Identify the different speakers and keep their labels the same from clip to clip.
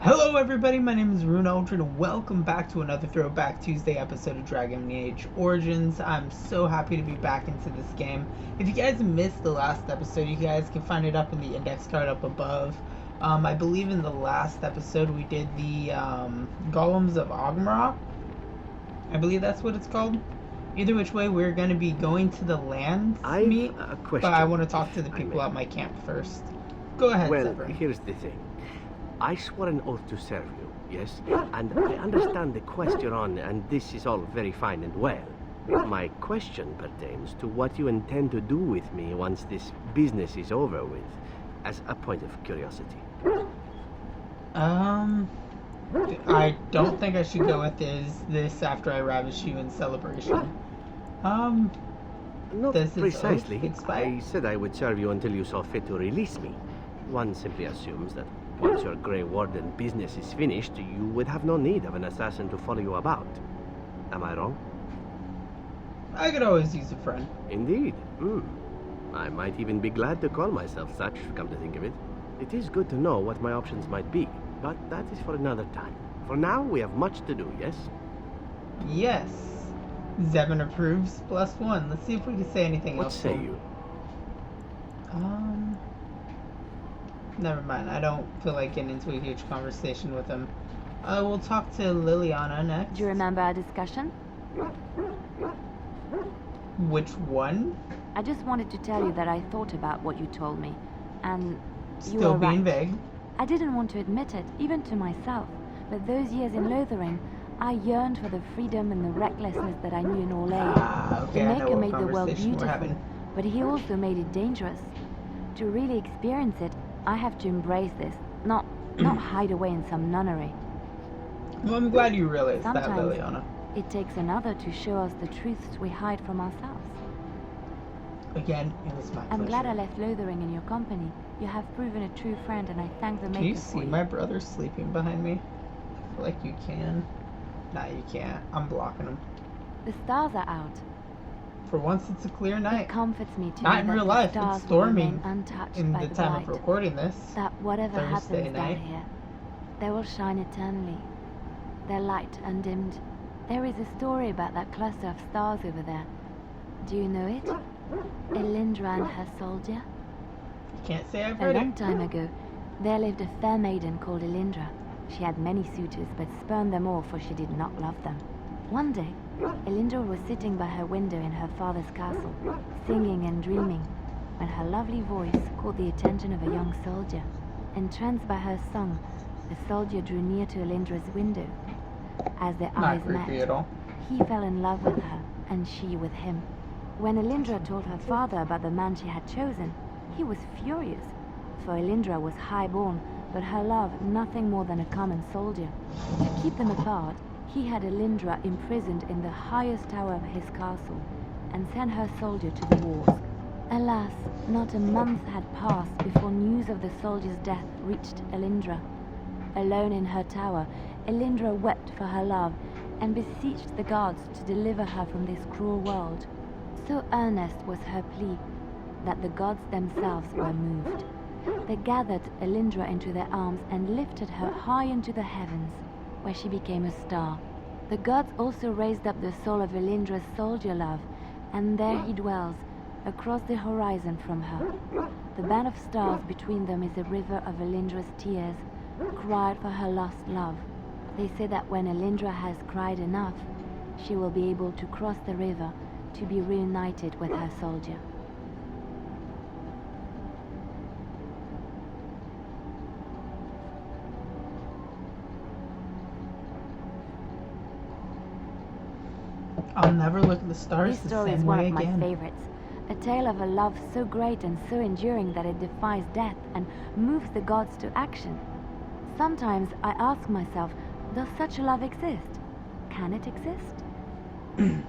Speaker 1: Hello everybody, my name is Rune Aldrin and welcome back to another Throwback Tuesday episode of Dragon Age Origins. I'm so happy to be back into this game. If you guys missed the last episode, you guys can find it up in the index card up above. I believe in the last episode we did the Golems of Ogmara. I believe that's what it's called. Either which way, we're going to be going to the Landsmeet, but I want to talk to the people at my camp first. Go ahead, Severin.
Speaker 2: Here's the thing. I swore an oath to serve you, yes? And I understand the quest you're on, and this is all very fine and well. My question pertains to what you intend to do with me once this business is over with, as a point of curiosity.
Speaker 1: I don't think I should go with this after I ravish you in celebration.
Speaker 2: Not precisely. I said I would serve you until you saw fit to release me. One simply assumes that once your Grey Warden business is finished, you would have no need of an assassin to follow you about. Am I wrong?
Speaker 1: I could always use a friend.
Speaker 2: Indeed. I might even be glad to call myself such, come to think of it. It is good to know what my options might be, but that is for another time. For now, we have much to do, yes?
Speaker 1: Yes. Zevin approves. +1. Let's see if we can say anything else.
Speaker 2: What say you?
Speaker 1: Never mind. I don't feel like getting into a huge conversation with him. We'll talk to Liliana next.
Speaker 3: Do you remember our discussion?
Speaker 1: Which one?
Speaker 3: I just wanted to tell you that I thought about what you told me, and you
Speaker 1: Still
Speaker 3: were right.
Speaker 1: being vague.
Speaker 3: I didn't want to admit it, even to myself, but those years in Lothering, I yearned for the freedom and the recklessness that I knew in Orlais.
Speaker 1: Okay,
Speaker 3: the Maker made the world beautiful, but he also made it dangerous. To really experience it, I have to embrace this, not hide away in some nunnery.
Speaker 1: Well, I'm glad you realized that,
Speaker 3: Sometimes
Speaker 1: Liliana.
Speaker 3: it takes another to show us the truths we hide from ourselves.
Speaker 1: Again, it was my pleasure.
Speaker 3: I'm glad I left Lothering in your company. You have proven a true friend, and I thank the Maker
Speaker 1: Can you
Speaker 3: for
Speaker 1: see my brother sleeping behind me? I feel like you can. Nah, you can't. I'm blocking him.
Speaker 3: The stars are out.
Speaker 1: For once, it's a clear night.
Speaker 3: It comforts me to
Speaker 1: Not
Speaker 3: know
Speaker 1: in
Speaker 3: that
Speaker 1: real
Speaker 3: the
Speaker 1: life.
Speaker 3: stars
Speaker 1: It's
Speaker 3: will
Speaker 1: storming
Speaker 3: remain untouched
Speaker 1: in
Speaker 3: by
Speaker 1: the time of
Speaker 3: light.
Speaker 1: recording this.
Speaker 3: That whatever
Speaker 1: Thursday
Speaker 3: happens
Speaker 1: night.
Speaker 3: down here, they will shine eternally. Their light undimmed. There is a story about that cluster of stars over there. Do you know it? Elindra and her soldier?
Speaker 1: Can't say I've
Speaker 3: A
Speaker 1: heard
Speaker 3: long
Speaker 1: it.
Speaker 3: time ago, there lived a fair maiden called Elindra. She had many suitors, but spurned them all, for she did not love them. One day, Elindra was sitting by her window in her father's castle, singing and dreaming, when her lovely voice caught the attention of a young soldier. Entranced by her song, the soldier drew near to Elindra's window. As their
Speaker 1: Not
Speaker 3: eyes
Speaker 1: creepy
Speaker 3: met,
Speaker 1: at all.
Speaker 3: he fell in love with her, and she with him. When Elindra told her father about the man she had chosen, he was furious, for Elindra was high-born, but her love nothing more than a common soldier. To keep them apart, he had Elindra imprisoned in the highest tower of his castle, and sent her soldier to the wars. Alas, not a month had passed before news of the soldier's death reached Elindra. Alone in her tower, Elindra wept for her love, and beseeched the gods to deliver her from this cruel world. So earnest was her plea that the gods themselves were moved. They gathered Elindra into their arms and lifted her high into the heavens, where she became a star. The gods also raised up the soul of Elindra's soldier love, and there he dwells, across the horizon from her. The band of stars between them is a river of Elindra's tears, cried for her lost love. They say that when Elindra has cried enough, she will be able to cross the river to be reunited with her soldier.
Speaker 1: I'll never look at the stars
Speaker 3: This
Speaker 1: the
Speaker 3: story is
Speaker 1: same
Speaker 3: one
Speaker 1: way
Speaker 3: of my
Speaker 1: again.
Speaker 3: favorites. A tale of a love so great and so enduring that it defies death and moves the gods to action. Sometimes I ask myself, does such a love exist? Can it exist?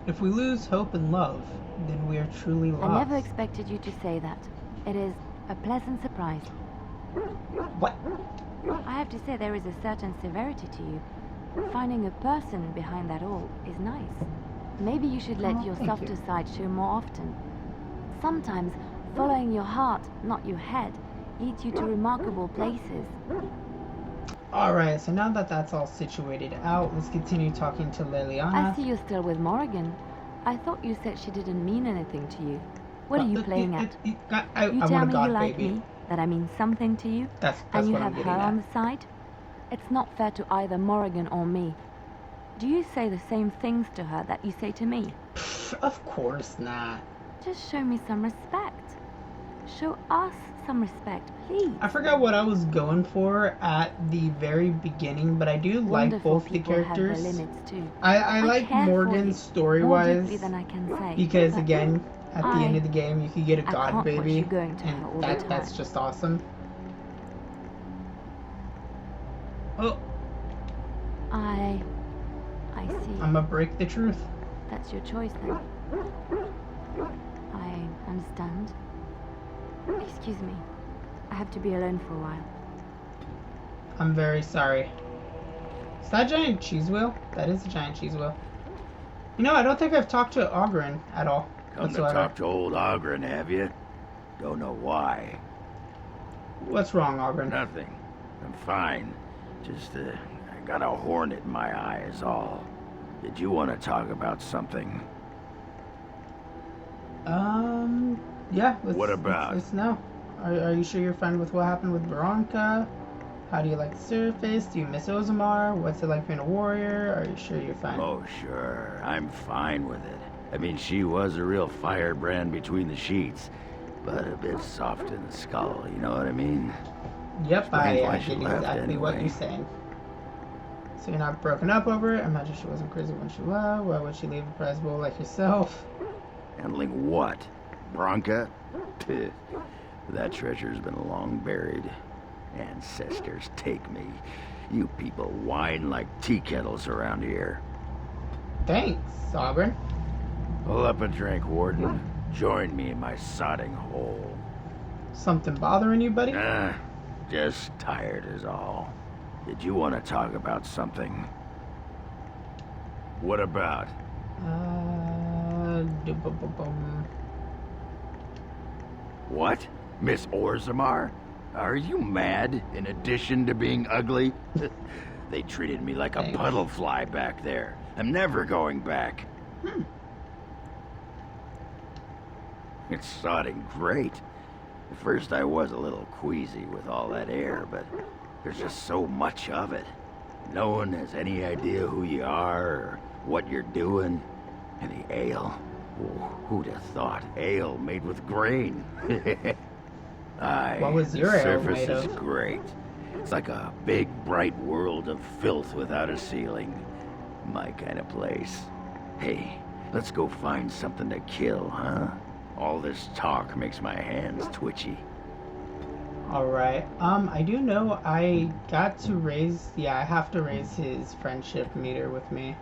Speaker 1: If we lose hope and love, then we are truly lost.
Speaker 3: I never expected you to say that. It is a pleasant surprise.
Speaker 1: What?
Speaker 3: I have to say there is a certain severity to you. Finding a person behind that all is nice. Maybe you should let your
Speaker 1: thank
Speaker 3: softer
Speaker 1: you.
Speaker 3: side show more often. Sometimes following your heart, not your head, leads you to remarkable places.
Speaker 1: Alright, so now that that's all situated out, let's continue talking to Liliana.
Speaker 3: I see you're still with Morrigan. I thought you said she didn't mean anything to you. What are you playing at?
Speaker 1: You
Speaker 3: You tell
Speaker 1: want a
Speaker 3: me
Speaker 1: god
Speaker 3: you like
Speaker 1: baby.
Speaker 3: me, that I mean something to you,
Speaker 1: That's
Speaker 3: and you
Speaker 1: what
Speaker 3: have
Speaker 1: I'm
Speaker 3: her
Speaker 1: getting
Speaker 3: on
Speaker 1: at.
Speaker 3: the side? It's not fair to either Morrigan or me. Do you say the same things to her that you say to me?
Speaker 1: Pfft, of course not.
Speaker 3: Just show me some respect. Show us some respect, please.
Speaker 1: I forgot what I was going for at the very beginning, but I do like
Speaker 3: Wonderful
Speaker 1: both the
Speaker 3: people have
Speaker 1: characters.
Speaker 3: their limits too.
Speaker 1: I like
Speaker 3: care for
Speaker 1: Morgan's
Speaker 3: you,
Speaker 1: story-wise.
Speaker 3: more deeply than I can say.
Speaker 1: Because
Speaker 3: But
Speaker 1: again, at the end of the game, you can get a
Speaker 3: I
Speaker 1: god
Speaker 3: can't watch
Speaker 1: baby,
Speaker 3: you going to her all
Speaker 1: and
Speaker 3: the
Speaker 1: that's
Speaker 3: time.
Speaker 1: just awesome. Oh,
Speaker 3: I see.
Speaker 1: I'm gonna break the truth.
Speaker 3: That's your choice then. I understand. Excuse me. I have to be alone for a while.
Speaker 1: I'm very sorry. Is that a giant cheese wheel? That is a giant cheese wheel. You know, I don't think I've talked to Ogren at all.
Speaker 4: Come to talk to old Ogren, have you? Don't know why.
Speaker 1: What's wrong, Ogren?
Speaker 4: Nothing. I'm fine. Just, I got a hornet in my eye is all. Did you want to talk about something?
Speaker 1: Yeah.
Speaker 4: What about?
Speaker 1: Let's know. Are you sure you're fine with what happened with Veronica? How do you like the surface? Do you miss Ozamar? What's it like being a warrior? Are you sure you're fine?
Speaker 4: Oh, sure. I'm fine with it. I mean, she was a real firebrand between the sheets, but a bit soft in the skull, you know what I mean?
Speaker 1: Yep,
Speaker 4: Explains
Speaker 1: I
Speaker 4: why
Speaker 1: get
Speaker 4: she left
Speaker 1: exactly what
Speaker 4: anyway.
Speaker 1: you're saying. So you're not broken up over it? Imagine she wasn't crazy when she left. Why would she leave a prize bowl like yourself?
Speaker 4: Handling what? Bronca? Pih. That treasure's been long buried. Ancestors take me. You people whine like tea kettles around here.
Speaker 1: Thanks, Ogren.
Speaker 4: Pull up a drink, Warden. Join me in my sodding hole.
Speaker 1: Something bothering you, buddy?
Speaker 4: Nah, just tired is all. Did you want to talk about something? What about?
Speaker 1: Dum-bum-bum-bum.
Speaker 4: What? Miss Orzammar? Are you mad, in addition to being ugly? They treated me like a
Speaker 1: Thanks.
Speaker 4: puddle fly back there. I'm never going back. It's sodding great. At first I was a little queasy with all that air, but there's just so much of it. No one has any idea who you are or what you're doing. And the ale. Oh, who'd have thought ale made with grain? Aye,
Speaker 1: What was
Speaker 4: the
Speaker 1: your ale
Speaker 4: surface
Speaker 1: made
Speaker 4: is
Speaker 1: of?
Speaker 4: great. It's like a big, bright world of filth without a ceiling. My kind of place. Hey, let's go find something to kill, huh? All this talk makes my hands twitchy.
Speaker 1: Alright. I do know I got to raise... Yeah, I have to raise his friendship meter with me.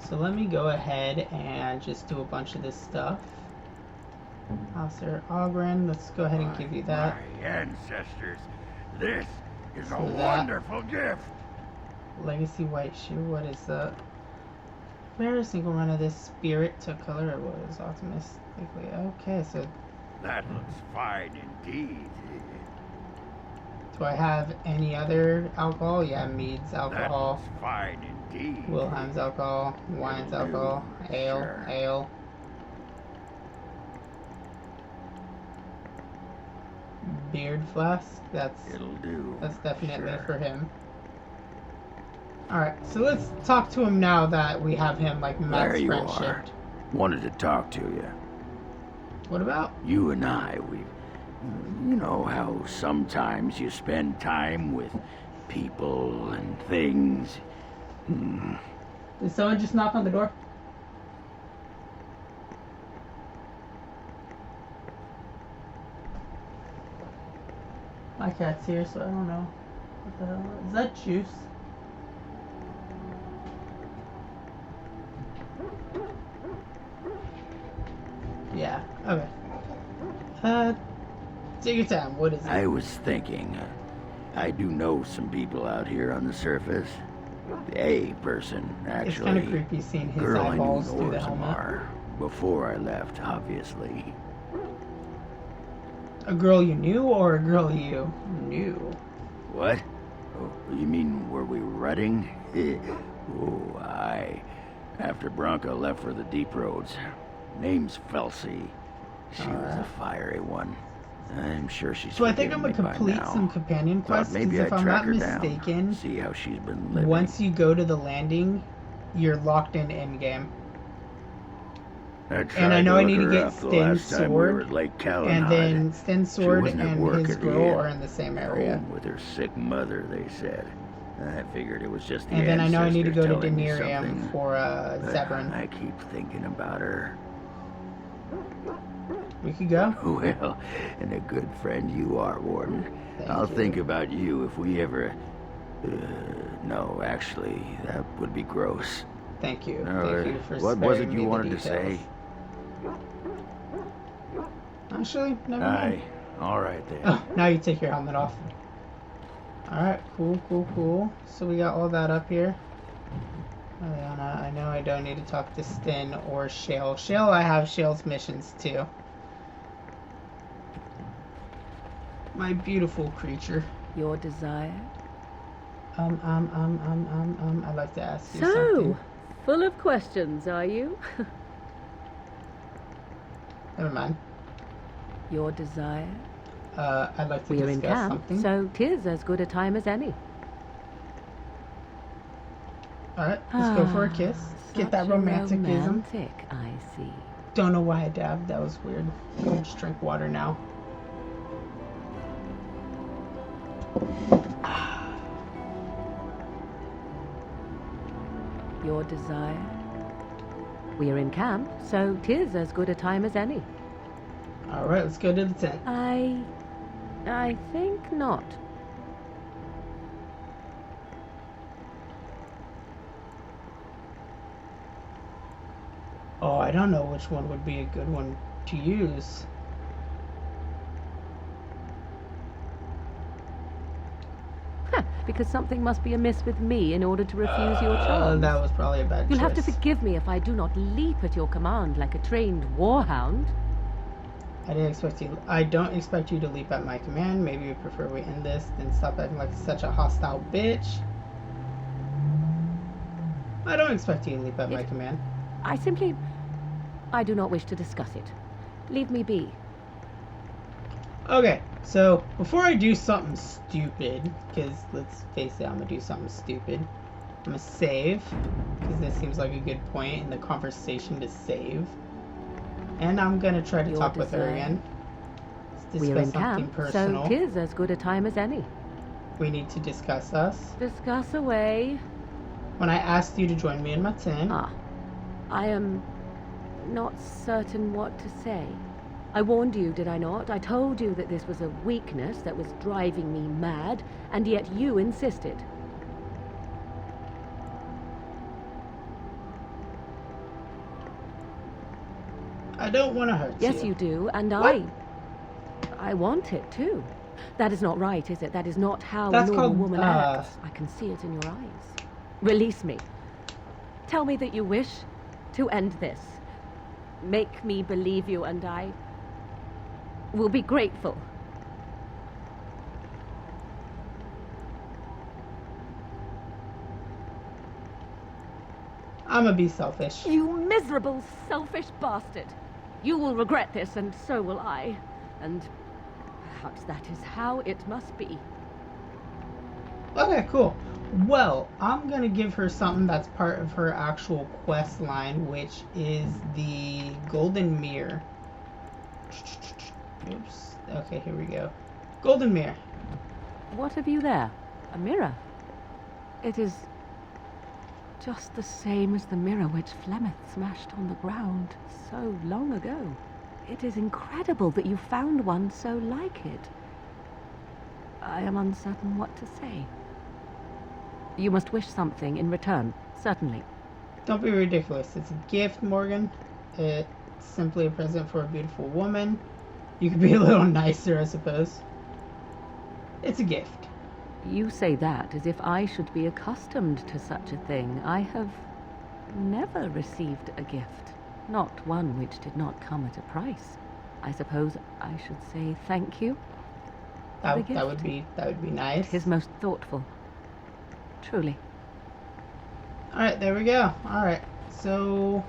Speaker 1: So let me go ahead and just do a bunch of this stuff. Officer Ogren, let's go ahead and give you that.
Speaker 4: My ancestors, this is a
Speaker 1: So that-
Speaker 4: wonderful gift.
Speaker 1: Legacy White Shoe, what is that? Rare single run of this spirit to color it was optimistically. Okay, so
Speaker 4: That looks fine indeed.
Speaker 1: do I have any other alcohol? Yeah, Mead's
Speaker 4: That
Speaker 1: alcohol,
Speaker 4: looks fine indeed.
Speaker 1: Wilhelm's alcohol, wine's alcohol, ale,
Speaker 4: Sure.
Speaker 1: ale. Beard flask, that's
Speaker 4: It'll do.
Speaker 1: definitely
Speaker 4: Sure.
Speaker 1: for him. Alright, so let's talk to him now that we have him like
Speaker 4: There
Speaker 1: max
Speaker 4: you
Speaker 1: friendship.
Speaker 4: are. Wanted to talk to you.
Speaker 1: What about?
Speaker 4: You and I, you know how sometimes you spend time with people and things.
Speaker 1: Did someone just knock on the door? My cat's here, so I don't know. What the hell? Is that juice? Yeah, okay. Take your time. What is it?
Speaker 4: I was thinking, I do know some people out here on the surface. A person, actually.
Speaker 1: It's kind of creepy seeing his
Speaker 4: Girl I knew
Speaker 1: eyeballs
Speaker 4: in
Speaker 1: through the helmet.
Speaker 4: Orzammar. Before I left, obviously.
Speaker 1: A girl you knew or a girl you knew?
Speaker 4: What? Oh, you mean were we rutting? Oh, aye. After Bronca left for the deep roads. Name's Felsi. She was a fiery one. I'm sure she's
Speaker 1: So I think I'm
Speaker 4: forgiven
Speaker 1: gonna
Speaker 4: me by
Speaker 1: complete
Speaker 4: now.
Speaker 1: some companion
Speaker 4: Thought
Speaker 1: quests,
Speaker 4: maybe
Speaker 1: because if
Speaker 4: I'd
Speaker 1: I'm
Speaker 4: track
Speaker 1: not
Speaker 4: her down,
Speaker 1: mistaken,
Speaker 4: see how she's been living.
Speaker 1: once you go to the landing, you're locked in endgame.
Speaker 4: And
Speaker 1: I know I need to get
Speaker 4: Sten's
Speaker 1: Sten's sword, and then Sten's sword
Speaker 4: wasn't at
Speaker 1: and
Speaker 4: work
Speaker 1: his
Speaker 4: at the
Speaker 1: girl
Speaker 4: inn.
Speaker 1: are in the same area.
Speaker 4: Home with her sick mother, they said. I figured it was just the
Speaker 1: And then I know I need to go to
Speaker 4: ancestors telling me
Speaker 1: Denirium
Speaker 4: something.
Speaker 1: for
Speaker 4: But
Speaker 1: Zebrin.
Speaker 4: I keep thinking about her.
Speaker 1: We could go.
Speaker 4: Well, and a good friend you are, Warden. I'll think about you if we ever... no, actually, that would be gross.
Speaker 1: Thank you.
Speaker 4: No,
Speaker 1: Thank you for
Speaker 4: what was it
Speaker 1: sparing
Speaker 4: you
Speaker 1: me the
Speaker 4: wanted to
Speaker 1: details.
Speaker 4: say?
Speaker 1: Actually, never mind.
Speaker 4: Aye, all right then.
Speaker 1: Oh, now you take your helmet off. Alright, cool. So we got all that up here. Eliana, I know I don't need to talk to Sten or Shale. Shale, I have Shale's missions too. My beautiful creature.
Speaker 5: Your desire?
Speaker 1: I'd like to ask you
Speaker 5: So,
Speaker 1: something.
Speaker 5: full of questions, are you?
Speaker 1: Never mind.
Speaker 5: Your desire?
Speaker 1: I'd like to
Speaker 5: We're in
Speaker 1: discuss
Speaker 5: camp,
Speaker 1: something.
Speaker 5: so 'tis as good a time as any.
Speaker 1: Alright, let's go for a kiss. Get that
Speaker 5: Such a
Speaker 1: romanticism.
Speaker 5: romantic, I see.
Speaker 1: Don't know why I dabbed. That was weird. I'll just drink water now.
Speaker 5: Your desire? We're in camp, so 'tis as good a time as any.
Speaker 1: Alright, let's go to the tent.
Speaker 5: I think not.
Speaker 1: Oh, I don't know which one would be a good one to use.
Speaker 5: Because something must be amiss with me in order to refuse your charms.
Speaker 1: That was probably a bad
Speaker 5: You'll
Speaker 1: choice.
Speaker 5: have to forgive me if I do not leap at your command like a trained warhound.
Speaker 1: I don't expect you to leap at my command. Maybe you prefer we end this than stop acting like such a hostile bitch. I don't expect you to leap at my command.
Speaker 5: I do not wish to discuss it. Leave me be.
Speaker 1: Okay, so before I do something stupid, because let's face it, I'm gonna do something stupid. I'm gonna save, because this seems like a good point in the conversation to save. And I'm gonna try to
Speaker 5: Your
Speaker 1: talk with her
Speaker 5: desire.
Speaker 1: again. Let's
Speaker 5: We're
Speaker 1: discuss
Speaker 5: in
Speaker 1: something
Speaker 5: camp,
Speaker 1: personal.
Speaker 5: so 'tis as good a time as any.
Speaker 1: We need to discuss us.
Speaker 5: Discuss away.
Speaker 1: When I asked you to join me in my tent,
Speaker 5: I am not certain what to say. I warned you, did I not? I told you that this was a weakness that was driving me mad, and yet you insisted.
Speaker 1: I don't want to hurt you.
Speaker 5: Yes, you do, and
Speaker 1: What?
Speaker 5: I want it too. That is not right, is it? That is not how
Speaker 1: That's
Speaker 5: a normal
Speaker 1: called,
Speaker 5: woman acts. I can see it in your eyes. Release me. Tell me that you wish to end this. Make me believe you, and I will be grateful.
Speaker 1: I'm gonna be selfish.
Speaker 5: You miserable, selfish bastard. You will regret this, and so will I. And perhaps that is how it must be.
Speaker 1: Okay, cool. Well, I'm gonna give her something that's part of her actual quest line, which is the Golden Mirror. Oops. Okay, here we go. Golden Mirror.
Speaker 5: What have you there? A mirror? It is just the same as the mirror which Flemeth smashed on the ground so long ago. It is incredible that you found one so like it. I am uncertain what to say. You must wish something in return, certainly.
Speaker 1: Don't be ridiculous. It's a gift, Morgan. It's simply a present for a beautiful woman. You could be a little nicer, I suppose. It's a gift.
Speaker 5: You say that as if I should be accustomed to such a thing. I have never received a gift, not one which did not come at a price. I suppose I should say thank you.
Speaker 1: That
Speaker 5: the
Speaker 1: would
Speaker 5: gift.
Speaker 1: be nice.
Speaker 5: It is most thoughtful. Truly.
Speaker 1: Alright, there we go. Alright, so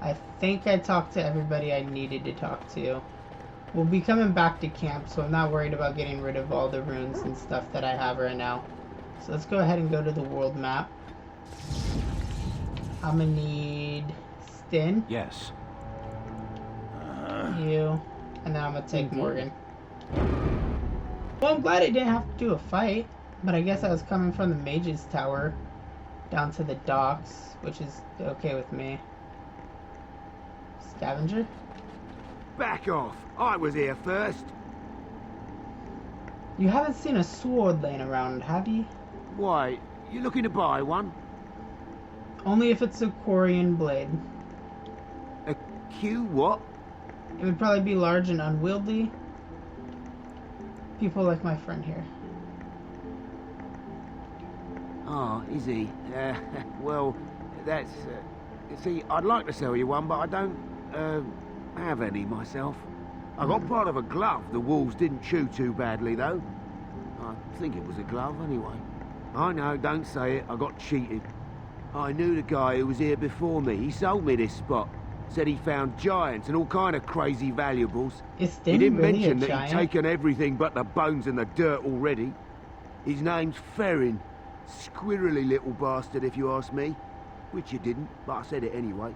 Speaker 1: I think I talked to everybody I needed to talk to. We'll be coming back to camp, so I'm not worried about getting rid of all the runes and stuff that I have right now. So let's go ahead and go to the world map. I'm gonna need Stin.
Speaker 4: Yes.
Speaker 1: You. And then I'm gonna take Morgan. Well, I'm glad I didn't have to do a fight, but I guess I was coming from the Mage's Tower down to the docks, which is okay with me. Scavenger?
Speaker 6: Back off! I was here first.
Speaker 1: You haven't seen a sword laying around, have you?
Speaker 6: Why, you looking to buy one?
Speaker 1: Only if it's a Quarian blade.
Speaker 6: A Q what?
Speaker 1: It would probably be large and unwieldy. People like my friend here.
Speaker 6: Ah, is he? Well, that's... see, I'd like to sell you one, but I don't, have any myself. I got part of a glove the wolves didn't chew too badly, though. I think it was a glove, anyway. I know, don't say it, I got cheated. I knew the guy who was here before me. He sold me this spot. Said he found giants and all kind of crazy valuables.
Speaker 1: Is
Speaker 6: He
Speaker 1: Stin
Speaker 6: didn't
Speaker 1: really
Speaker 6: mention
Speaker 1: a
Speaker 6: that
Speaker 1: giant?
Speaker 6: he'd taken everything but the bones and the dirt already. His name's Ferrin. Squirrely little bastard, if you ask me. Which you didn't, but I said it anyway.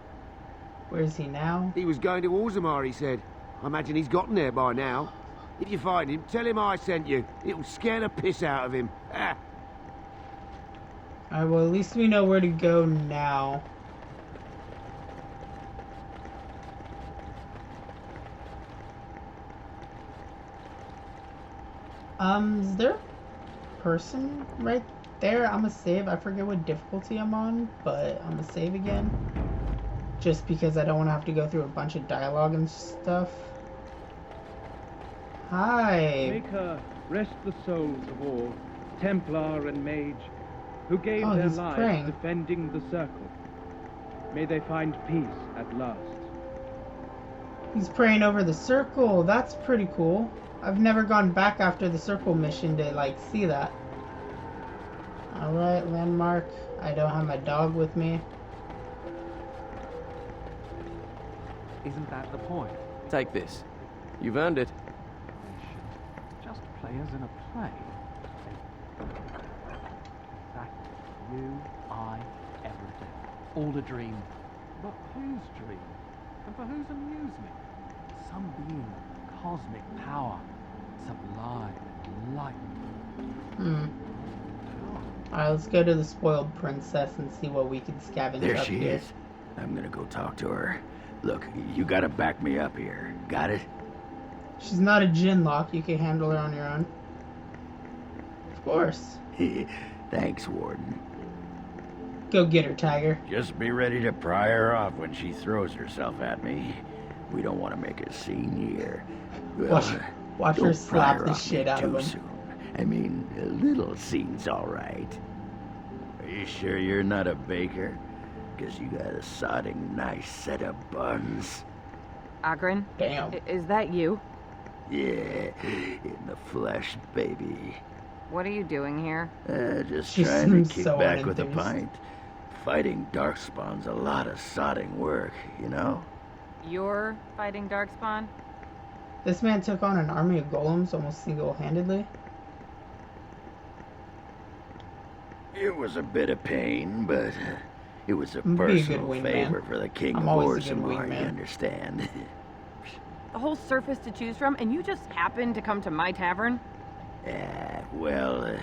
Speaker 1: Where is he now?
Speaker 6: He was going to Orzammar, he said. I imagine he's gotten there by now. If you find him, tell him I sent you. It'll scare the piss out of him. Ah.
Speaker 1: Alright, well at least we know where to go now. Is there a person right there? I'm gonna save. I forget what difficulty I'm on, but I'm gonna save again. Just because I don't want to have to go through a bunch of dialogue and stuff. Hi.
Speaker 7: Maker, rest the souls of all, Templar and Mage, who gave
Speaker 1: Oh,
Speaker 7: their
Speaker 1: he's
Speaker 7: lives
Speaker 1: praying.
Speaker 7: defending the Circle. May they find peace at last.
Speaker 1: He's praying over the circle. That's pretty cool. I've never gone back after the circle mission to like see that. Alright, landmark. I don't have my dog with me.
Speaker 8: Isn't that the point?
Speaker 2: Take this. You've earned it.
Speaker 8: We should just play as in a play. That you, I, everything. All a dream. But whose dream? And for whose amusement? Some being of cosmic power, sublime, enlightened.
Speaker 1: Alright, let's go to the spoiled princess and see what we can scavenge
Speaker 4: There
Speaker 1: up
Speaker 4: she
Speaker 1: here.
Speaker 4: is. I'm gonna go talk to her. Look, you gotta back me up here. Got it?
Speaker 1: She's not a gin lock. You can handle her on your own. Of course.
Speaker 4: Thanks, Warden.
Speaker 1: Go get her, Tiger.
Speaker 4: Just be ready to pry her off when she throws herself at me. We don't want to make a scene here. Well,
Speaker 1: Watch her
Speaker 4: don't
Speaker 1: slap
Speaker 4: pry her
Speaker 1: the
Speaker 4: off
Speaker 1: shit
Speaker 4: me
Speaker 1: out of
Speaker 4: too
Speaker 1: him.
Speaker 4: soon. I mean, a little scene's all right. Are you sure you're not a baker? Because you got a sodding nice set of buns.
Speaker 9: Agrin,
Speaker 1: Damn.
Speaker 9: is that you?
Speaker 4: Yeah, in the flesh, baby.
Speaker 9: What are you doing here?
Speaker 4: Just
Speaker 1: She
Speaker 4: trying
Speaker 1: seems
Speaker 4: to kick
Speaker 1: so
Speaker 4: back with a
Speaker 1: unenthused.
Speaker 4: pint. Fighting Darkspawn's a lot of sodding work, you know?
Speaker 9: You're fighting Darkspawn?
Speaker 1: This man took on an army of golems almost single-handedly.
Speaker 4: It was a bit of pain, but it was a
Speaker 1: Be a good
Speaker 4: personal
Speaker 1: wingman.
Speaker 4: favor for the king
Speaker 1: I'm
Speaker 4: of
Speaker 1: always a good
Speaker 4: Orzammar, you
Speaker 1: wingman.
Speaker 4: understand?
Speaker 9: The whole surface to choose from, and you just happened to come to my tavern?
Speaker 4: Well,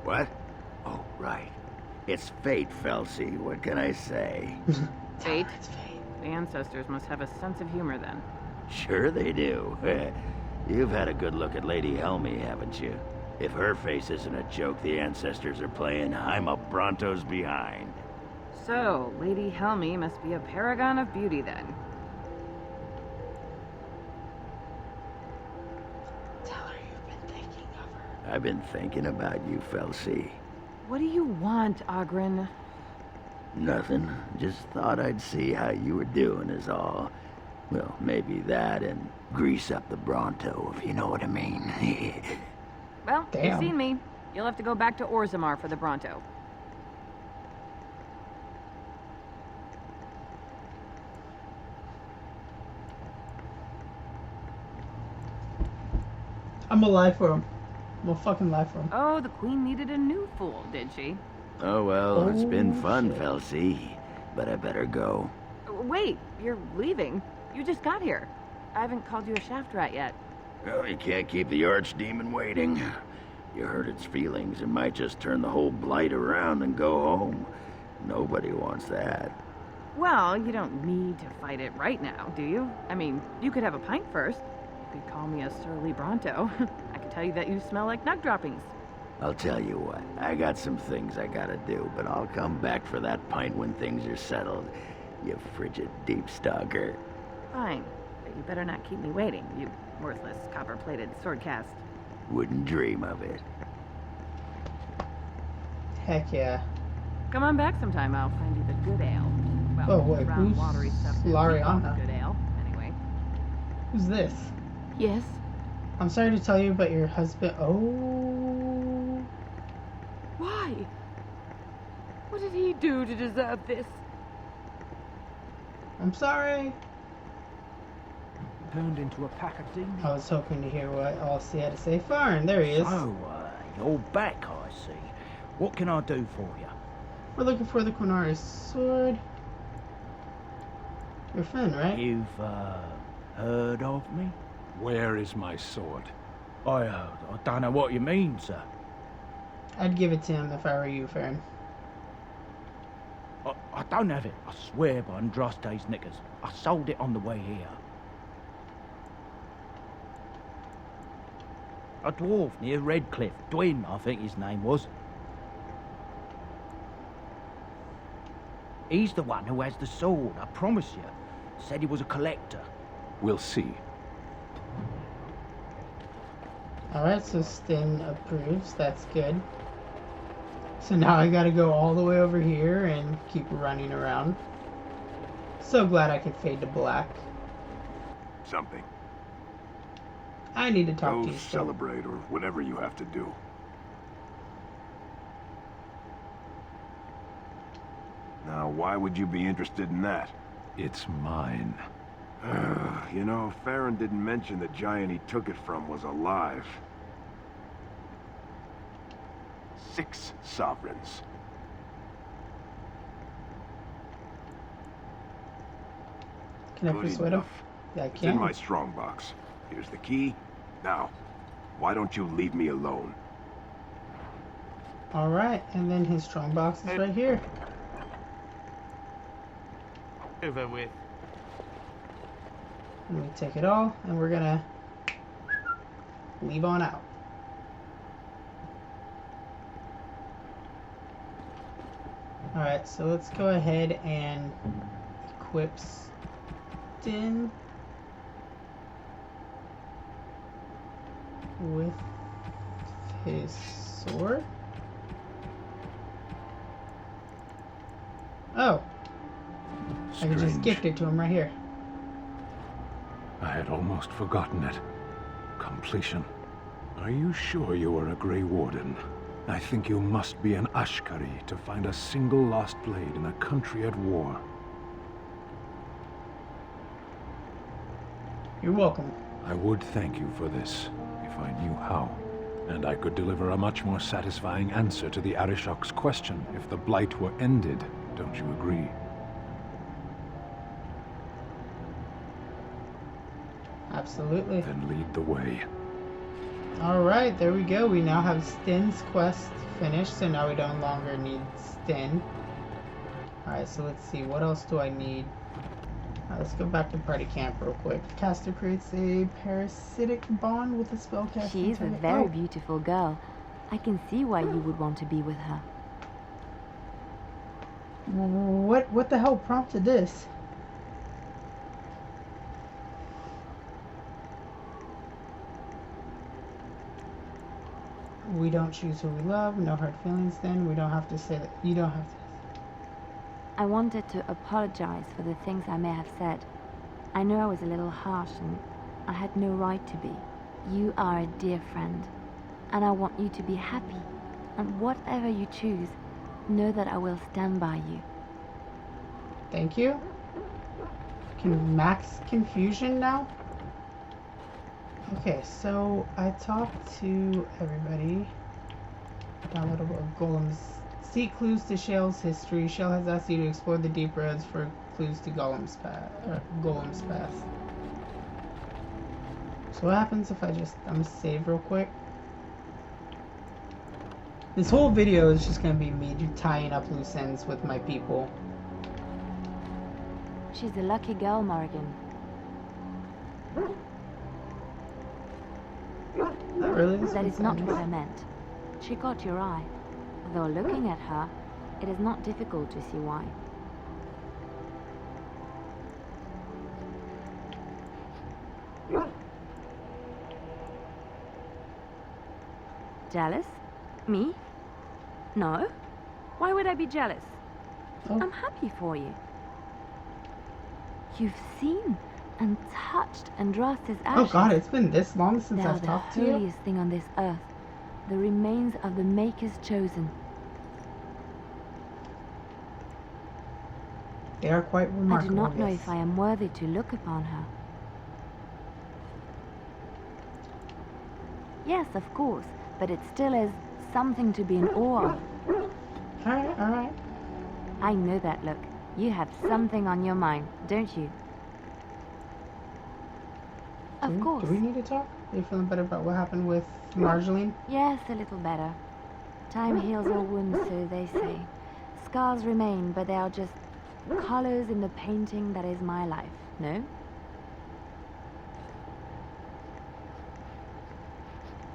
Speaker 4: What? Oh, right. It's fate, Felsi. What can I say?
Speaker 9: Fate?
Speaker 1: It's fate.
Speaker 9: The ancestors must have a sense of humor then.
Speaker 4: Sure they do. You've had a good look at Lady Helmy, haven't you? If her face isn't a joke the ancestors are playing, I'm a Bronto's behind.
Speaker 9: So, Lady Helmy must be a paragon of beauty then.
Speaker 1: Tell her you've been thinking of her.
Speaker 4: I've been thinking about you, Felsi.
Speaker 9: What do you want, Agrin?
Speaker 4: Nothing. Just thought I'd see how you were doing is all. Well, maybe that and grease up the Bronto, if you know what I mean.
Speaker 9: Well,
Speaker 1: Damn.
Speaker 9: you've seen me. You'll have to go back to Orzammar for the Bronto.
Speaker 1: I'm gonna lie for him. I'm gonna fucking lie for him.
Speaker 9: Oh, the Queen needed a new fool, did she?
Speaker 4: Oh, well, it's been
Speaker 1: Oh,
Speaker 4: fun,
Speaker 1: shit.
Speaker 4: Felsie. But I better go.
Speaker 9: Wait, you're leaving? You just got here. I haven't called you a shaft rat yet.
Speaker 4: Oh, you can't keep the archdemon waiting. You hurt its feelings and might just turn the whole blight around and go home. Nobody wants that.
Speaker 9: Well, you don't need to fight it right now, do you? I mean, you could have a pint first. You could call me a surly Bronto. I could tell you that you smell like nug droppings.
Speaker 4: I'll tell you what, I got some things I gotta do, but I'll come back for that pint when things are settled. You frigid deep stalker.
Speaker 9: Fine, but you better not keep me waiting, you worthless copper-plated swordcast.
Speaker 4: Wouldn't dream of it.
Speaker 1: Heck yeah.
Speaker 9: Come on back sometime, I'll find you the good ale. Well,
Speaker 1: Oh, wait,
Speaker 9: round
Speaker 1: who's
Speaker 9: watery stuff that we
Speaker 1: Lariana?
Speaker 9: call the good ale, anyway.
Speaker 1: Who's this?
Speaker 5: Yes?
Speaker 1: I'm sorry to tell you about your husband. Oh.
Speaker 5: Why? What did he do to deserve this?
Speaker 1: I'm sorry.
Speaker 8: Turned into a pack of demons.
Speaker 1: I was hoping to hear what else he had to say. Fine, there he is.
Speaker 10: So, you're back, I see. What can I do for you?
Speaker 1: We're looking for the Quinari's sword. You're Finn, right?
Speaker 10: You've, heard of me?
Speaker 11: Where is my sword?
Speaker 10: I don't know what you mean, sir.
Speaker 1: I'd give it to him if I were you, Finn.
Speaker 10: I don't have it. I swear by Andraste's knickers. I sold it on the way here. A dwarf near Redcliffe. Dwyn, I think his name was. He's the one who has the sword, I promise you. Said he was a collector.
Speaker 11: We'll see.
Speaker 1: Alright, so Stin approves. That's good. So now I gotta go all the way over here and keep running around. So glad I could fade to black.
Speaker 12: Something.
Speaker 1: I need to talk
Speaker 12: Go
Speaker 1: to you still.
Speaker 12: celebrate or whatever you have to do. Now, why would you be interested in that?
Speaker 11: It's mine.
Speaker 12: You know, Farron didn't mention the giant he took it from was alive. 6 sovereigns.
Speaker 1: Can I
Speaker 12: Good
Speaker 1: persuade him?
Speaker 12: enough.
Speaker 1: Yeah, I
Speaker 12: It's in
Speaker 1: can.
Speaker 12: my strongbox. Here's the key. Now, why don't you leave me alone?
Speaker 1: Alright, and then his strongbox is right here.
Speaker 2: Over with.
Speaker 1: Let me take it all, and we're gonna leave on out. Alright, so let's go ahead and equip Stin with his sword. Oh, I can just gift it to him right here.
Speaker 11: I had almost forgotten it. Completion. Are you sure you are a Grey Warden? I think you must be an Ashkari to find a single lost blade in a country at war.
Speaker 1: You're welcome.
Speaker 11: I would thank you for this, if I knew how. And I could deliver a much more satisfying answer to the Arishok's question if the Blight were ended. Don't you agree?
Speaker 1: Absolutely.
Speaker 11: Then lead the way.
Speaker 1: Alright, there we go. We now have Stin's quest finished, so now we no longer need Stin. Alright, so let's see. What else do I need? Let's go back to party camp real quick. Caster creates a parasitic bond with a spellcaster.
Speaker 3: She is a very beautiful girl. I can see why you would want to be with her.
Speaker 1: What the hell prompted this? We don't choose who we love, no hard feelings then. We don't have to say that. You don't have to.
Speaker 3: I wanted to apologize for the things I may have said. I know I was a little harsh and I had no right to be. You are a dear friend. and I want you to be happy. And whatever you choose, know that I will stand by you.
Speaker 1: Thank you. Can max confusion now? Okay, so I talked to everybody. Downloadable Golems. Seek clues to Shell's history. Shell has asked you to explore the deep roads for clues to Golem's past. So what happens if I'm gonna save real quick? This whole video is just gonna be me tying up loose ends with my people.
Speaker 3: She's a lucky girl, Morrigan.
Speaker 1: Not really.
Speaker 3: That is not what I meant. She caught your eye. Though looking at her, it is not difficult to see why. Jealous? Me? No. Why would I be jealous?
Speaker 1: Oh.
Speaker 3: I'm happy for you. You've seen and touched Andraste's ashes.
Speaker 1: Oh god, it's been this long since
Speaker 3: They are
Speaker 1: I've
Speaker 3: the
Speaker 1: talked to you?
Speaker 3: holiest thing on this earth. The remains of the Maker's chosen.
Speaker 1: They are quite
Speaker 3: I
Speaker 1: remarkable.
Speaker 3: do not know
Speaker 1: yes.
Speaker 3: if I am worthy to look upon her. Yes, of course, but it still is something to be in awe of.
Speaker 1: Alright, alright.
Speaker 3: I know that look. You have something on your mind, don't you? Of course.
Speaker 1: Do we need to talk? Are you feeling better about what happened with Marjorie?
Speaker 3: Yes, a little better. Time heals all wounds, so they say. Scars remain, but they are just colors in the painting that is my life, no?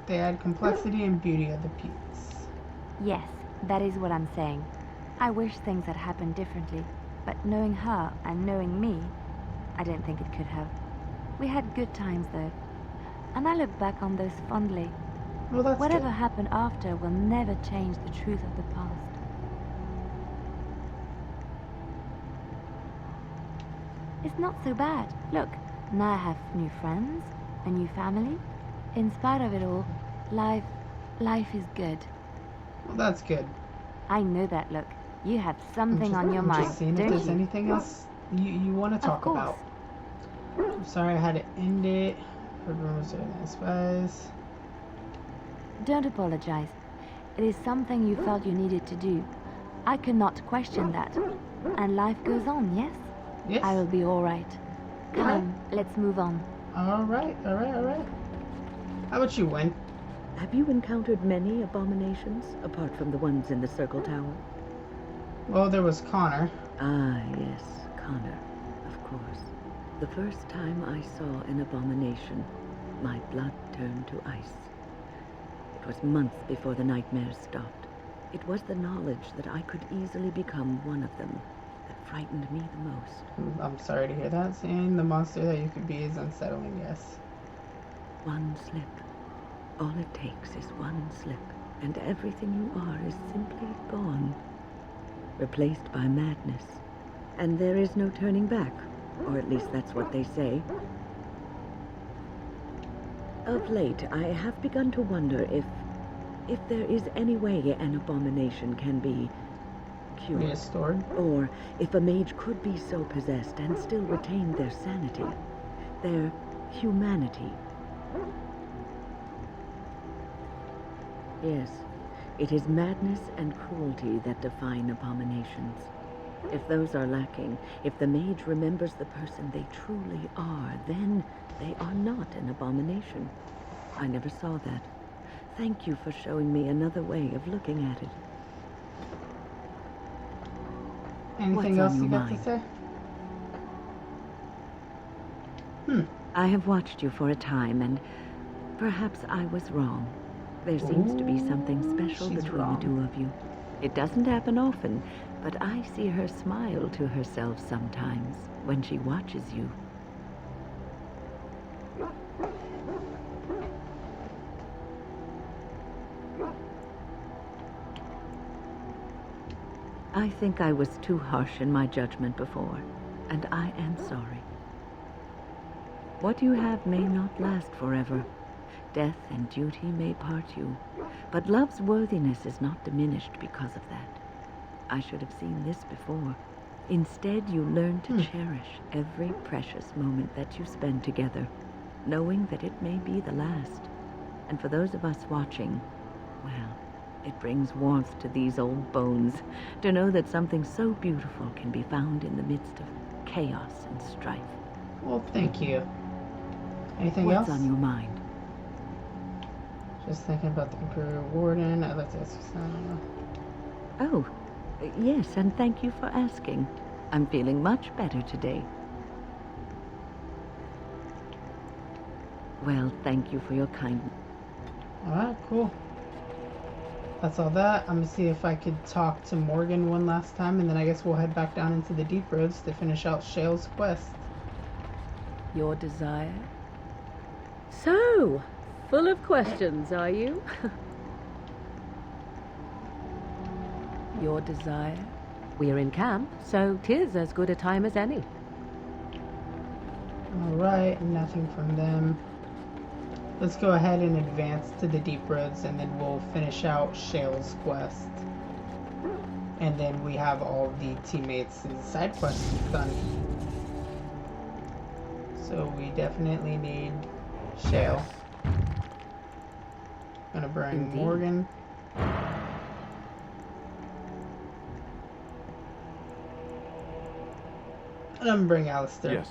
Speaker 1: They add complexity and beauty of the piece.
Speaker 3: Yes, that is what I'm saying. I wish things had happened differently, but knowing her and knowing me, I don't think it could have. We had good times though, and I look back on those fondly.
Speaker 1: Well, that's
Speaker 3: Whatever
Speaker 1: good.
Speaker 3: happened after will never change the truth of the past. It's not so bad. Look, now I have new friends, a new family. In spite of it all, life is good.
Speaker 1: Well, that's good.
Speaker 3: I know that, look. You have something on your
Speaker 1: I'm
Speaker 3: mind,
Speaker 1: just seeing if
Speaker 3: don't
Speaker 1: there's
Speaker 3: you?
Speaker 1: anything else you want to talk
Speaker 3: course.
Speaker 1: about. I'm sorry I had to end it. Heard rumors of nice spies.
Speaker 3: Don't apologize. It is something you felt you needed to do. I cannot question that. And life goes on, yes?
Speaker 1: Yes.
Speaker 3: I will be all right. Come,
Speaker 1: Alright.
Speaker 3: let's move on.
Speaker 1: Alright. How about you, Wen?
Speaker 13: Have you encountered many abominations, apart from the ones in the Circle Tower?
Speaker 1: Well, there was Connor.
Speaker 13: Ah, yes, Connor, of course. The first time I saw an abomination, my blood turned to ice. It was months before the nightmares stopped. It was the knowledge that I could easily become one of them that frightened me the most.
Speaker 1: I'm sorry to hear that. Seeing the monster that you could be is unsettling, yes.
Speaker 13: One slip. All it takes is one slip, and everything you are is simply gone. Replaced by madness. And there is no turning back, or at least that's what they say. Of late, I have begun to wonder if there is any way an abomination can be cured.
Speaker 1: Restored?
Speaker 13: Or if a mage could be so possessed and still retain their sanity, their humanity. Yes, it is madness and cruelty that define abominations. If those are lacking, if the mage remembers the person they truly are, then they are not an abomination. I never saw that. Thank you for showing me another way of looking at it.
Speaker 1: Anything
Speaker 13: What's
Speaker 1: else
Speaker 13: on
Speaker 1: you
Speaker 13: your
Speaker 1: got
Speaker 13: mind?
Speaker 1: to say?
Speaker 13: I have watched you for a time, and perhaps I was wrong. There seems to be something special
Speaker 1: she's
Speaker 13: between
Speaker 1: wrong.
Speaker 13: the two of you. It doesn't happen often, but I see her smile to herself sometimes when she watches you. I think I was too harsh in my judgment before, and I am sorry. What you have may not last forever. death and duty may part you, but love's worthiness is not diminished because of that. I should have seen this before. Instead, you learn to cherish every precious moment that you spend together, knowing that it may be the last. And for those of us watching, well, it brings warmth to these old bones to know that something so beautiful can be found in the midst of chaos and strife.
Speaker 1: Well, thank you. Anything
Speaker 13: What's
Speaker 1: else?
Speaker 13: on your mind?
Speaker 1: Just thinking about the Imperial Warden. I'd like to ask you something.
Speaker 13: Oh, yes, and thank you for asking. I'm feeling much better today. Well, thank you for your kindness.
Speaker 1: Alright, cool. That's all that. I'm gonna see if I could talk to Morgan one last time, and then I guess we'll head back down into the Deep Roads to finish out Shale's quest.
Speaker 5: Your desire? So, full of questions, are you? Your desire? We're in camp, so 'tis as good a time as any.
Speaker 1: Alright, nothing from them. Let's go ahead and advance to the Deep Roads, and then we'll finish out Shale's quest. And then we have all the teammates' side quests done. So we definitely need Shale. Gonna bring
Speaker 5: Indeed.
Speaker 1: Morgan. And I'm gonna bring Alistair.
Speaker 11: Yes.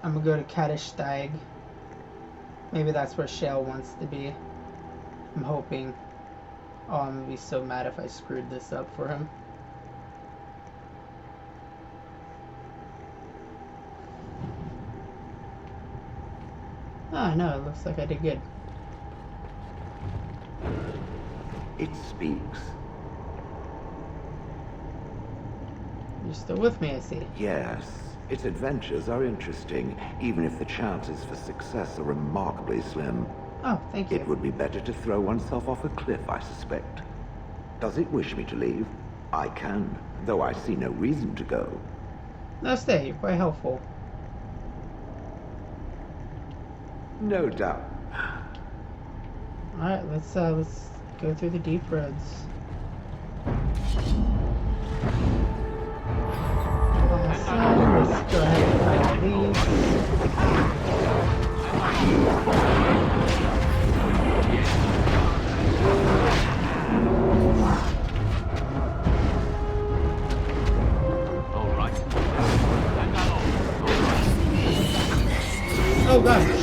Speaker 1: I'm gonna go to Kadishtaig. Maybe that's where Shale wants to be. I'm hoping. Oh, I'm gonna be so mad if I screwed this up for him. Oh, no, it looks like I did good.
Speaker 14: It speaks.
Speaker 1: You're still with me, I see.
Speaker 14: Yes, its adventures are interesting, even if the chances for success are remarkably slim.
Speaker 1: Oh, thank you.
Speaker 14: It would be better to throw oneself off a cliff, I suspect. Does it wish me to leave? I can, though I see no reason to go.
Speaker 1: No, stay. You're quite helpful.
Speaker 14: No doubt.
Speaker 1: Alright, let's go through the Deep Roads. Awesome. Let's go ahead and find these. Oh gosh.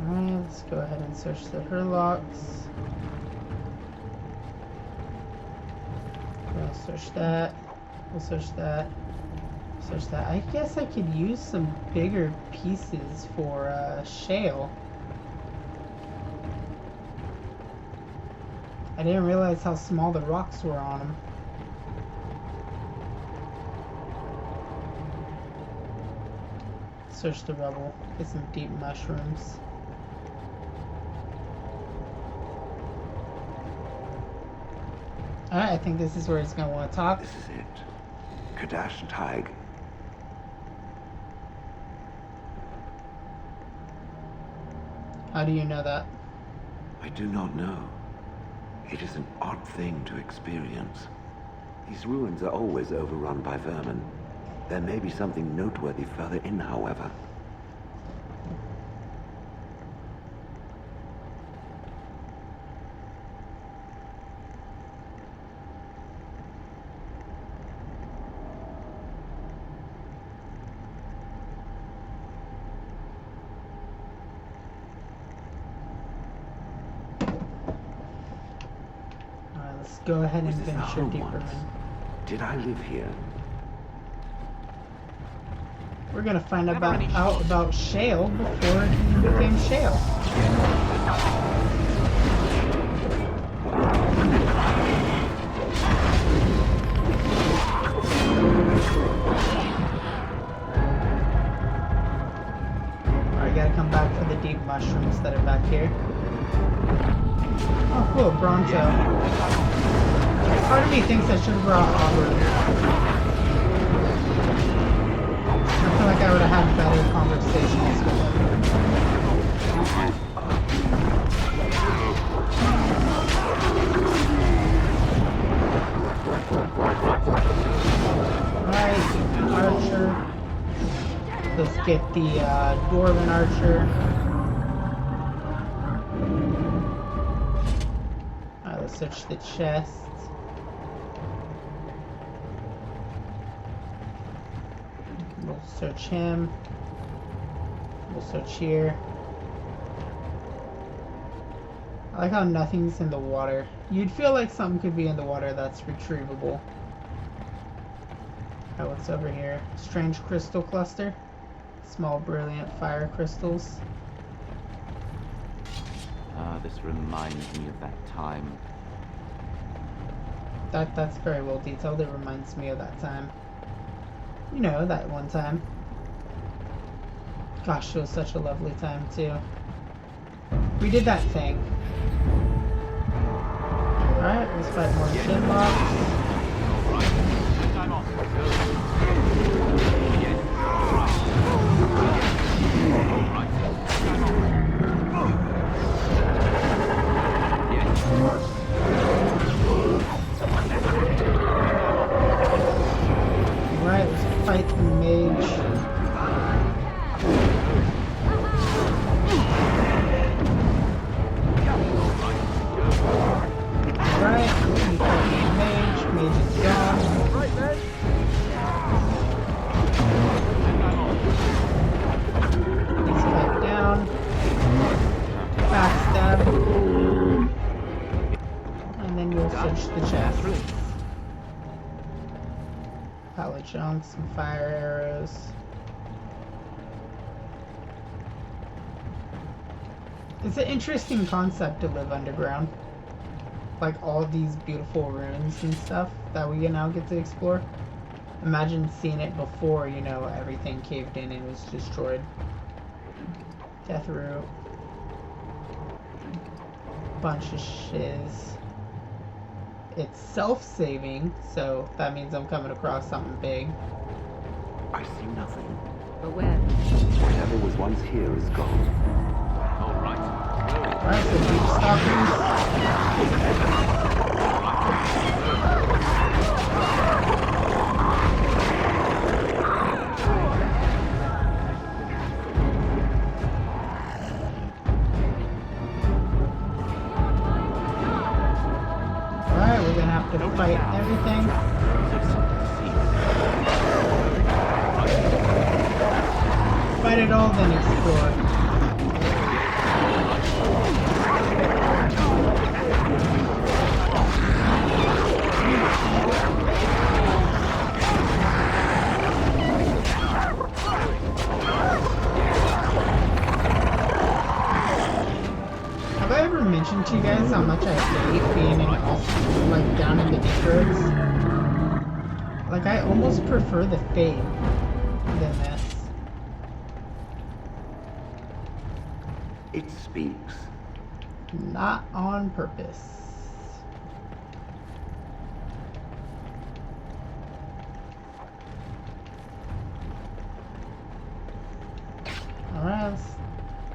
Speaker 1: Alright, let's go ahead and search the Herlocks. We'll search that. We'll search that. Search that. I guess I could use some bigger pieces for Shale. I didn't realize how small the rocks were on them. Search the rubble. Get some deep mushrooms. Alright, I think this is where he's gonna want to talk.
Speaker 14: This is it. Kadishtaig.
Speaker 1: How do you know that?
Speaker 14: I do not know. It is an odd thing to experience. These ruins are always overrun by vermin. There may be something noteworthy further in, however.
Speaker 1: Let's go ahead and
Speaker 14: Was this a
Speaker 1: venture
Speaker 14: home
Speaker 1: deeper
Speaker 14: once?
Speaker 1: in.
Speaker 14: Did I live here?
Speaker 1: We're gonna find out about Shale before he became Shale. back here. Oh, cool, Bronto. Part of me thinks I should have brought Auburn. I feel like I would have had better conversations with him. Alright, Archer. Let's get the Dwarven Archer. Alright, let's search the chest. We'll search him. We'll search here. I like how nothing's in the water. You'd feel like something could be in the water that's retrievable. Alright, what's over here? Strange crystal cluster. Small brilliant fire crystals.
Speaker 15: This reminds me of that time.
Speaker 1: That's very well detailed. It reminds me of that time. You know, that one time. Gosh, it was such a lovely time too. We did that thing. Alright, let's fight more Shinlocks. Alright, let's fight the mage. Alright, we fight the mage. Mage is gone. Right, man. Let's fight down. Backstab. And then we'll search the chest. Pile of junk, some fire arrows. It's an interesting concept to live underground. Like all these beautiful ruins and stuff that we now get to explore. Imagine seeing it before, you know, everything caved in and was destroyed. Death root. Bunch of shiz. It's self-saving, so that means I'm coming across something big.
Speaker 14: I see nothing.
Speaker 13: But where?
Speaker 14: Whatever was once here is gone.
Speaker 1: Alright, so deep stalkers. Alright, we're gonna have to fight everything. Fight it all, then explore. Have I ever mentioned to you guys how much I hate being in like down in the deep roads? Like I almost prefer the fade than this.
Speaker 14: It speaks.
Speaker 1: Not on purpose. Alright, let's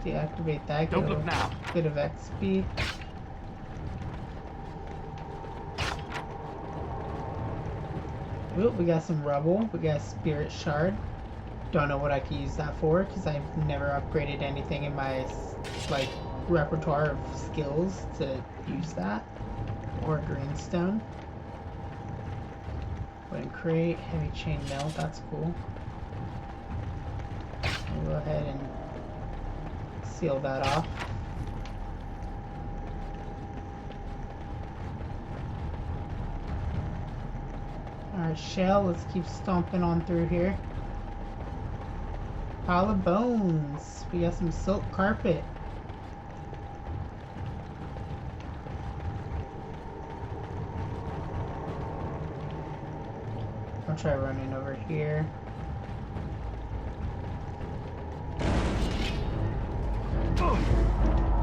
Speaker 1: deactivate that.
Speaker 8: Don't look now.
Speaker 1: Bit of XP. Ooh, we got some rubble. We got a spirit shard. Don't know what I could use that for because I've never upgraded anything in my like repertoire of skills to use that. Or greenstone. Wooden crate, heavy chain mail. That's cool. We'll go ahead and seal that off. Alright, shell, let's keep stomping on through here. Pile of bones. We got some silk carpet. I'll try running over here.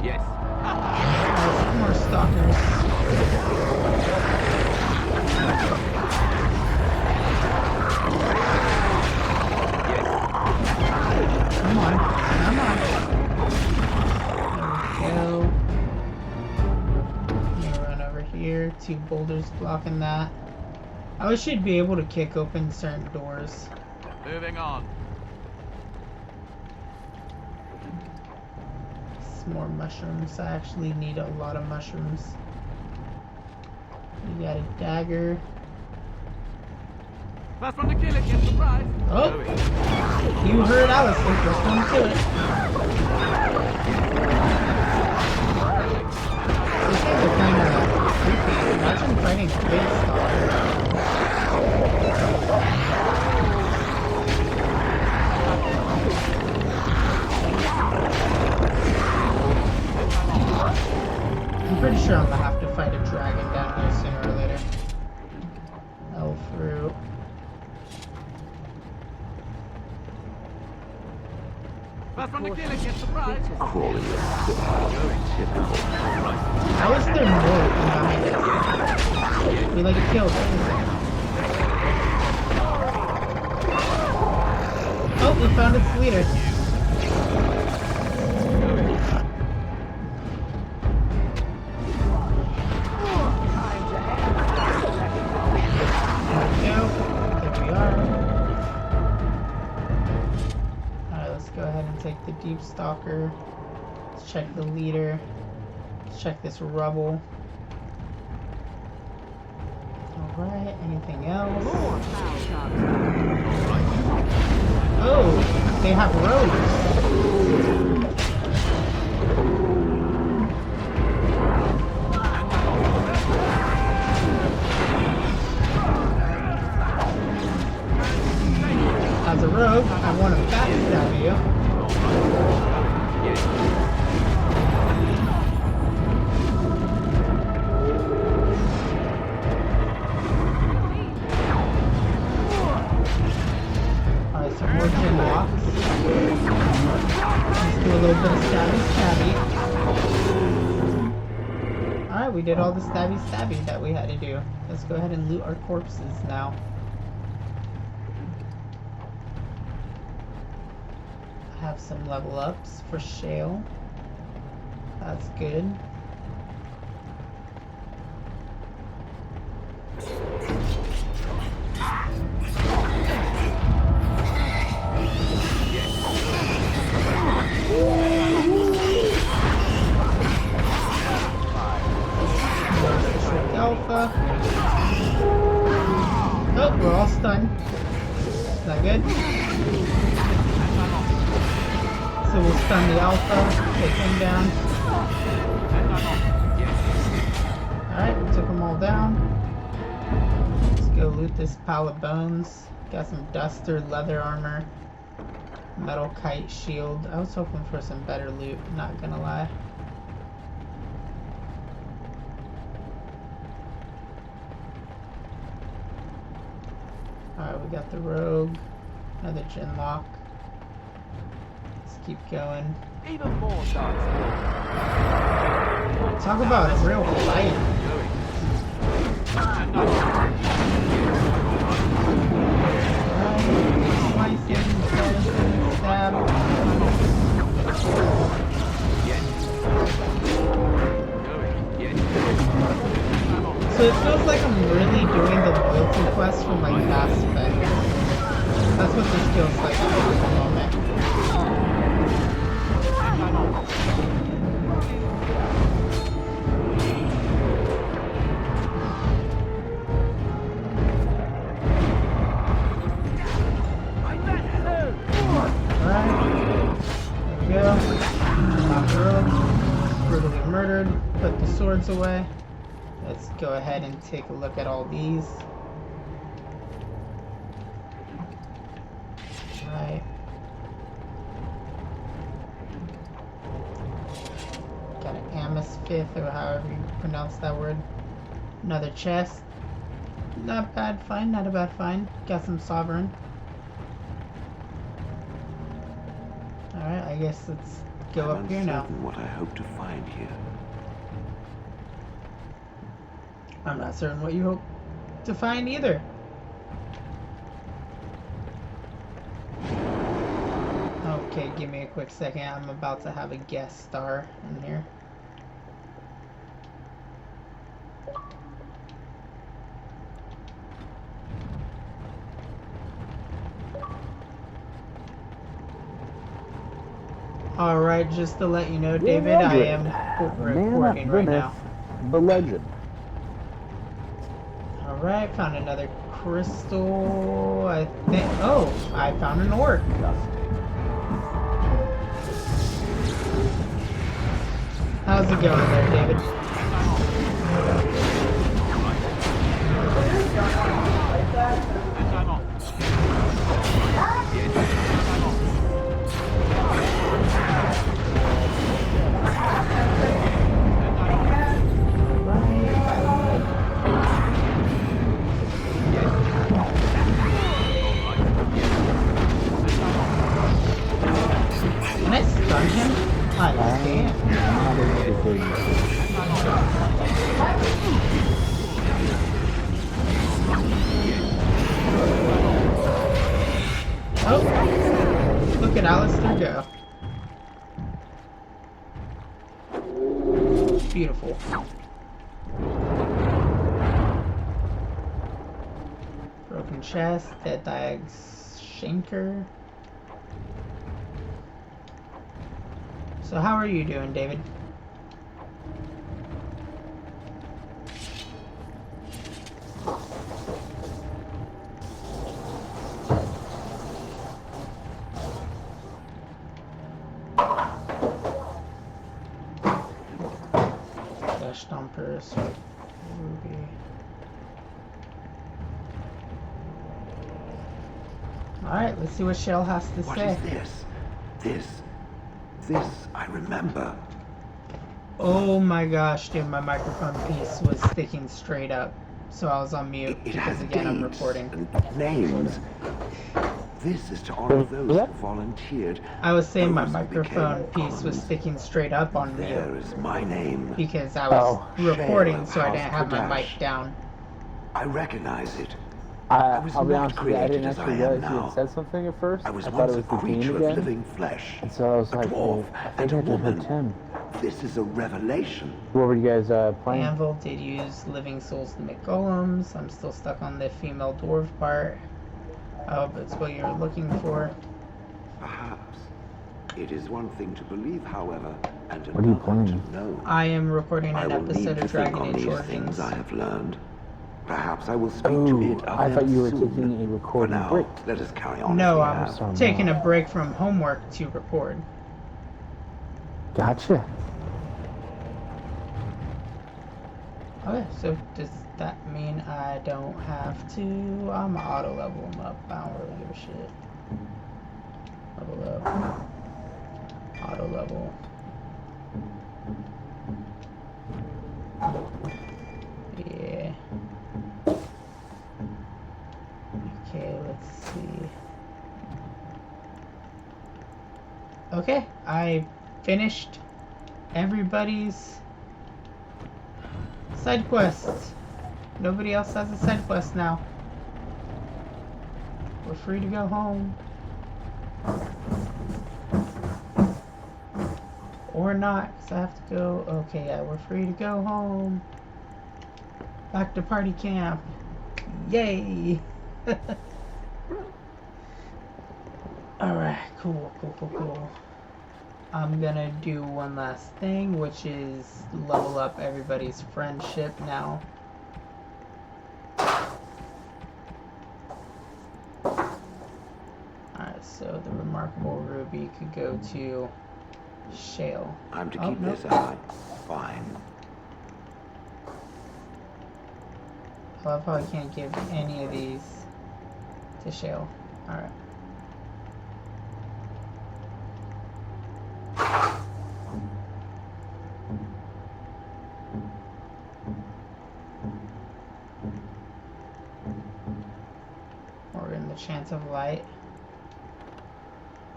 Speaker 15: Yes.
Speaker 1: Some more stalkers. Come on. Come on. There we go. Let me run over here. 2 boulders blocking that. I should be able to kick open certain doors.
Speaker 15: Moving on.
Speaker 1: Some more mushrooms. I actually need a lot of mushrooms. We got a dagger.
Speaker 15: First one to kill it gets the prize.
Speaker 1: Oh! You heard I was the first one to kill it. These guys are kind of creepy. Imagine fighting a big stalker. I'm pretty sure I'm gonna have to fight a dragon down here sooner or later. Elf fruit.
Speaker 15: First one to kill it gets the prize.
Speaker 14: Crawling with
Speaker 1: How is there more behind us? We like killed everything. Oh, we found its leader. The deep stalker. Let's check the leader. Let's check this rubble. Alright, anything else? Oh, they have rogues. As a rogue, I want to backstab you. Alright, some more gym locks. Let's do a little bit of stabby. Alright, we did all the stabby that we had to do. Let's go ahead and loot our corpses now. Have some level ups for Shale. That's good. Alpha. Oh, we're all stunned. Is that good? So we'll stun the alpha, take him down. Alright, we took them all down. Let's go loot this pile of bones. Got some duster, leather armor, metal kite shield. I was hoping for some better loot, not gonna lie. Alright, we got the rogue, another gin lock. Keep going.
Speaker 15: Even more shots.
Speaker 1: Talk about a real fight. Slicing, stab. So it feels like I'm really doing the loyalty quest from like Mass Effect. That's what this feels like at the moment. Brutally murdered. Put the swords away. Let's go ahead and take a look at all these. Right. Got an Amethst, or however you pronounce that word. Another chest. Not bad find, not a bad find. Got some sovereign. Alright, I guess let's go
Speaker 14: I'm
Speaker 1: up here now.
Speaker 14: uncertain what I hope to find here.
Speaker 1: I'm not certain what you hope to find either. Okay, give me a quick second. I'm about to have a guest star in here. Alright, just to let you know, David, I am recording right now.
Speaker 16: The legend.
Speaker 1: Alright, found another crystal, I think. Oh, I found an orc. How's it going there, David? Can I stun him? I can't. Oh, look at Alistair go. Beautiful. Broken chest, dead Diag's Shanker. So how are you doing, David? Dash Stompers, Ruby. Alright, let's see what Shell has to
Speaker 14: What
Speaker 1: say.
Speaker 14: is this? This I remember.
Speaker 1: Oh my gosh, dude, my microphone piece was sticking straight up. So I was on mute because again I'm recording.
Speaker 14: And names. This is to honor those who volunteered.
Speaker 1: I was saying my microphone piece was sticking straight up on mute.
Speaker 14: There is my name.
Speaker 1: Because I was recording, so I didn't have my mic down.
Speaker 14: I recognize it.
Speaker 16: I'll be honest with you, I didn't actually realize you had said something at first. I thought it was the Dean again.
Speaker 14: Living flesh,
Speaker 16: and so I was like, well, I think I just heard Tim.
Speaker 14: This is a revelation.
Speaker 16: What were you guys playing?
Speaker 1: Anvil did use living souls to make golems. I'm still stuck on the female dwarf part. I hope it's what you're looking for.
Speaker 14: Perhaps. It is one thing to believe, however, and
Speaker 16: what are you playing?
Speaker 14: To know.
Speaker 1: I am recording an
Speaker 14: I will
Speaker 1: episode
Speaker 14: need
Speaker 1: of
Speaker 14: to think
Speaker 1: Dragon
Speaker 14: on
Speaker 1: Age
Speaker 14: these
Speaker 1: Origins.
Speaker 14: things I have learned. Perhaps I will speak to it.
Speaker 16: I thought you were taking a recording break.
Speaker 14: Let us carry on.
Speaker 1: No, I'm taking a break from homework to record.
Speaker 16: Gotcha.
Speaker 1: Okay, so does that mean I don't have to? I'm auto level them up. I don't really give a shit. Level up. Auto level. Yeah. Okay, let's see. Okay, I finished everybody's side quests. Nobody else has a side quest now. We're free to go home. Or not, because I have to go. Okay, yeah, we're free to go home. Back to party camp. Yay! Alright, cool. I'm gonna do one last thing, which is level up everybody's friendship now. Alright, so the Remarkable Ruby could go to Shale.
Speaker 14: I'm to keep this out. Fine.
Speaker 1: I love how I can't give any of these to Shale. Alright. We're in the Chance of Light.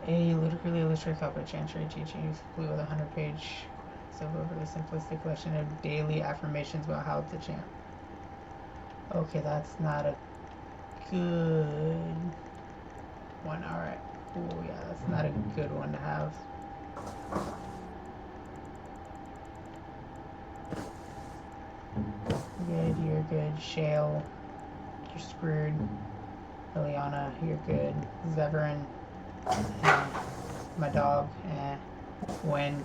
Speaker 1: A literally illustrated copy of Chancery teaching is complete with a 100-page overly simplistic collection of daily affirmations about how to chant. Okay, that's not a good one. Alright. Oh yeah, that's not a good one to have. Good, you're good. Shale, you're screwed. Liliana, you're good. Zeverin, my dog, Win,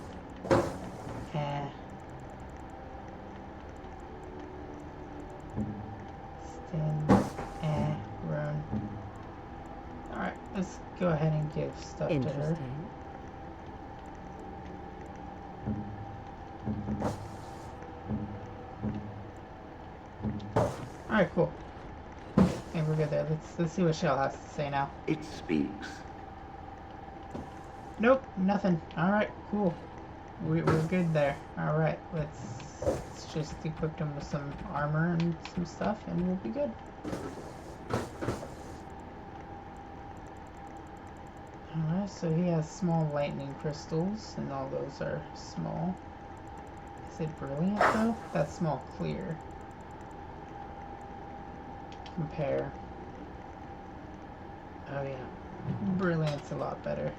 Speaker 1: Stin, Rune. Alright, let's go ahead and give stuff to her. Alright, cool. Okay, we're good there. Let's see what Shell has to say now.
Speaker 14: It speaks.
Speaker 1: Nope, nothing. Alright, cool. We're good there. Alright, let's just equip him with some armor and some stuff and we'll be good. Alright, so he has small lightning crystals and all those are small. Is it brilliant though? That's small clear. Compare. Oh yeah, brilliant's a lot better.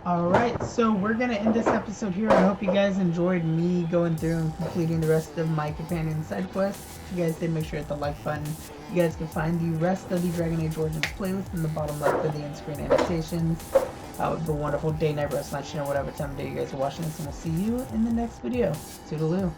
Speaker 1: Alright, so we're going to end this episode here. I hope you guys enjoyed me going through and completing the rest of my companion side quests. If you guys did, make sure to hit the like button. You guys can find the rest of the Dragon Age Origins playlist in the bottom left of the in-screen annotations. Have a wonderful day, night, rest, lunch, or whatever time of day you guys are watching this, and we'll see you in the next video. Toodaloo.